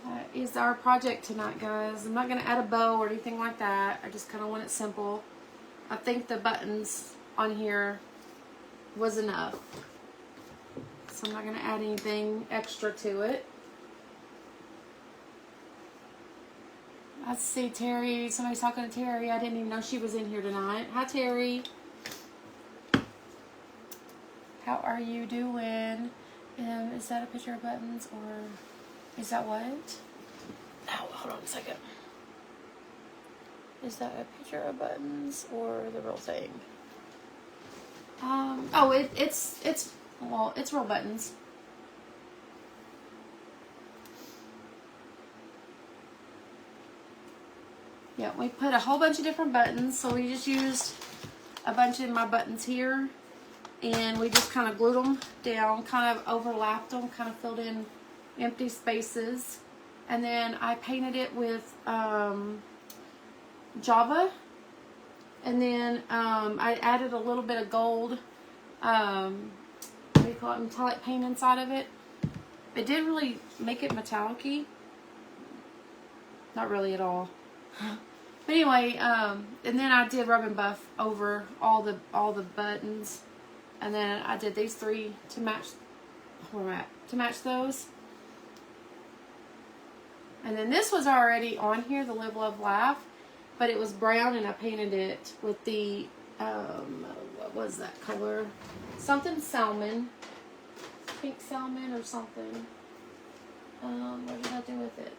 That is our project tonight, guys. I'm not going to add a bow or anything like that. I just kind of want it simple. I think the buttons on here was enough. So I'm not going to add anything extra to it. Let's see, Terry. Somebody's talking to Terry. I didn't even know she was in here tonight. Hi, Terry. How are you doing? Is that a picture of buttons or is that what? No, hold on a second. Is that a picture of buttons or the real thing? Oh, it's real buttons. Yeah, we put a whole bunch of different buttons, so we just used a bunch of my buttons here, and we just kind of glued them down, kind of overlapped them, kind of filled in empty spaces, and then I painted it with Java, and then I added a little bit of gold, what do you call it, metallic paint inside of it. It didn't really make it metallic-y, not really at all. But anyway, and then I did rub and buff over all the buttons, and then I did these three to match those. And then this was already on here, the Live Love Laugh, but it was brown, and I painted it with the what was that color? Something salmon, pink salmon or something. What did I do with it?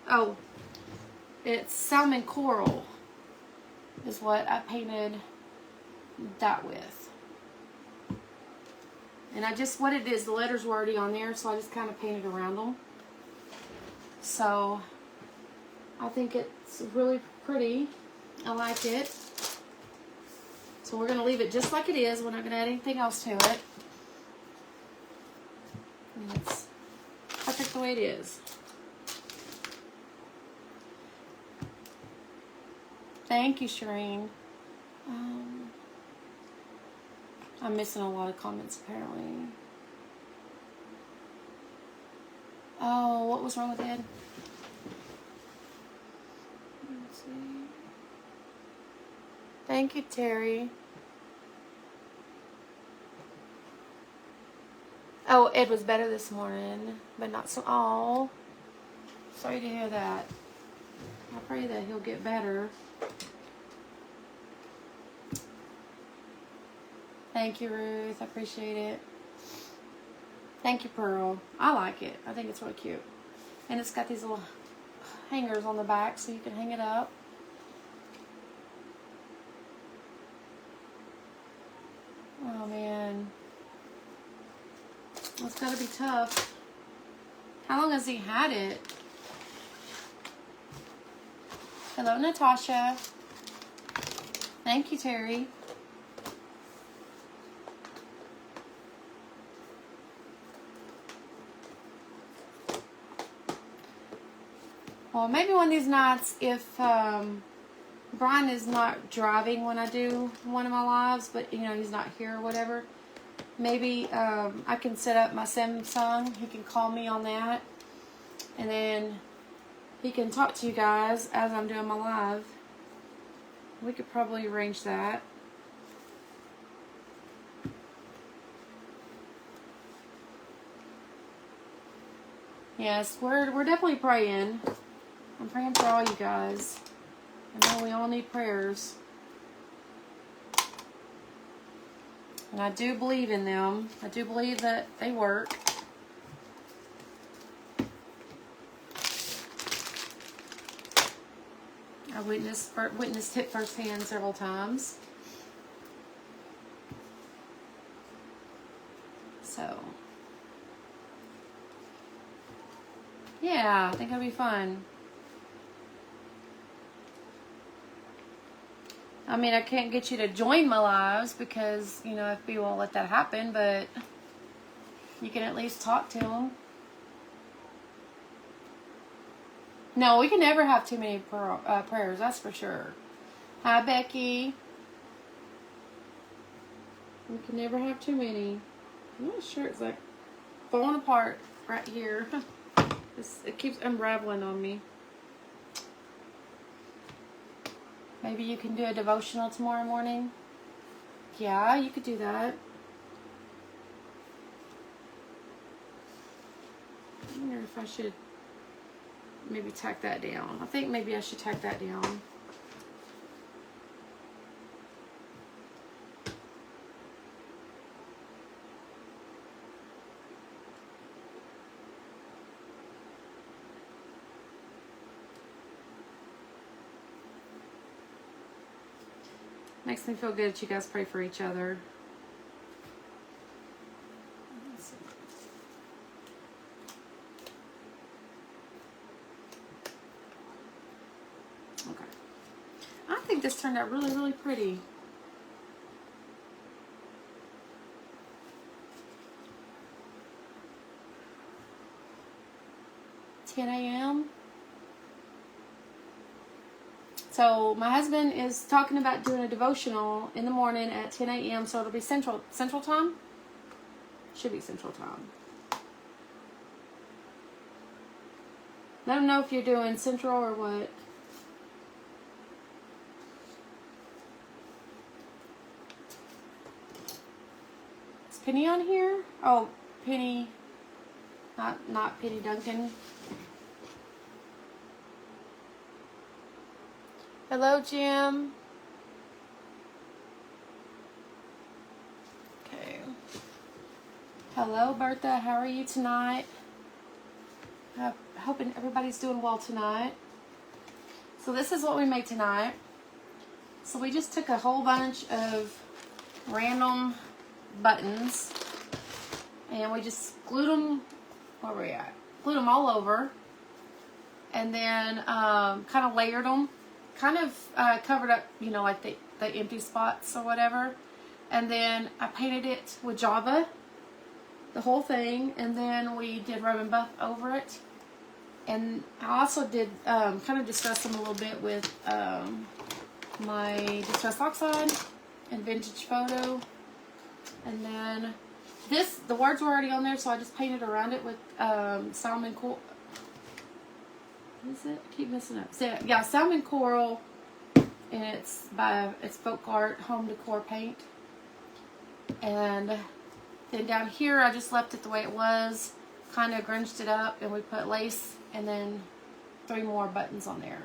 Oh. It's salmon coral is what I painted that with. And what it is, the letters were already on there, so I just kind of painted around them. So, I think it's really pretty. I like it. So we're going to leave it just like it is. We're not going to add anything else to it. And it's perfect the way it is. Thank you, Shireen. I'm missing a lot of comments, apparently. Oh, what was wrong with Ed? Let's see. Thank you, Terry. Oh, Ed was better this morning, but not so. Oh, sorry to hear that. I pray that he'll get better. Thank you, Ruth. I appreciate it. Thank you, Pearl. I like it. I think it's really cute. And it's got these little hangers on the back so you can hang it up. Oh, man. It's got to be tough. How long has he had it? Hello, Natasha. Thank you, Terry. Well, maybe one of these nights, if Brian is not driving when I do one of my lives, but you know he's not here or whatever, maybe I can set up my Samsung. He can call me on that, and then he can talk to you guys as I'm doing my live. We could probably arrange that. Yes, we're definitely praying. I'm praying for all you guys. I know we all need prayers. And I do believe in them. I do believe that they work. I witnessed it firsthand several times. So, yeah, I think it'll be fun. I mean, I can't get you to join my lives because, you know, FB won't let that happen, but you can at least talk to them. No, we can never have too many prayers, that's for sure. Hi, Becky. We can never have too many. I'm not sure, it's like falling apart right here. It keeps unraveling on me. Maybe you can do a devotional tomorrow morning. Yeah, you could do that. I wonder if I should maybe tack that down. I think maybe I should tack that down. Makes me feel good that you guys pray for each other. Okay. I think this turned out really, really pretty. $10 a.m. So my husband is talking about doing a devotional in the morning at 10 a.m. So it'll be Central Time? Should be Central Time. Let him know if you're doing Central or what. Is Penny on here? Oh, Penny. Not Penny Duncan. Hello, Jim. Okay. Hello, Bertha. How are you tonight? Hoping everybody's doing well tonight. So this is what we made tonight. So we just took a whole bunch of random buttons and we just glued them. Where were we at? Glued them all over, and then kind of layered them. Kind of covered up, you know, like the empty spots or whatever. And then I painted it with Java, the whole thing. And then we did rub and buff over it. And I also did kind of distress them a little bit with my Distress Oxide and Vintage Photo. And then the words were already on there, so I just painted around it with Salmon Coral. What is it? I keep messing up. So, yeah, Salmon Coral, and it's Folk Art Home Decor paint. And then down here, I just left it the way it was, kind of grunged it up, and we put lace, and then 3 more buttons on there.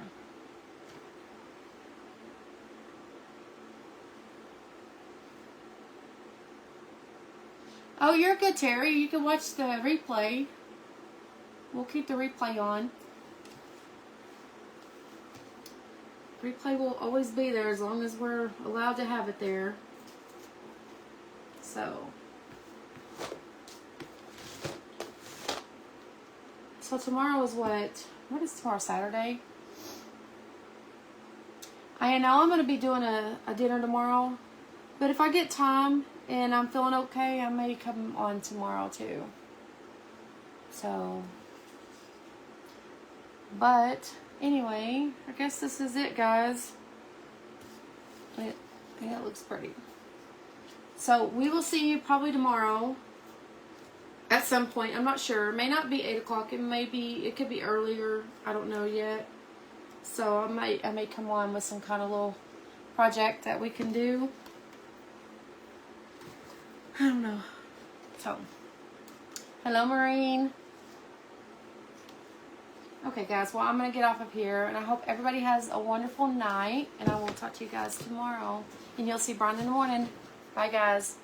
Oh, you're good, Terry. You can watch the replay. We'll keep the replay on. Replay will always be there as long as we're allowed to have it there. So tomorrow is what? What is tomorrow? Saturday? I know I'm going to be doing a dinner tomorrow. But if I get time and I'm feeling okay, I may come on tomorrow too. So, but anyway, I guess this is it, guys. It looks pretty. So we will see you probably tomorrow at some point. I'm not sure. It may not be 8 o'clock. It could be earlier. I don't know yet. So I may come on with some kind of little project that we can do. I don't know. So, hello, Maureen. Okay, guys. Well, I'm going to get off of here. And I hope everybody has a wonderful night. And I will talk to you guys tomorrow. And you'll see Brian in the morning. Bye, guys.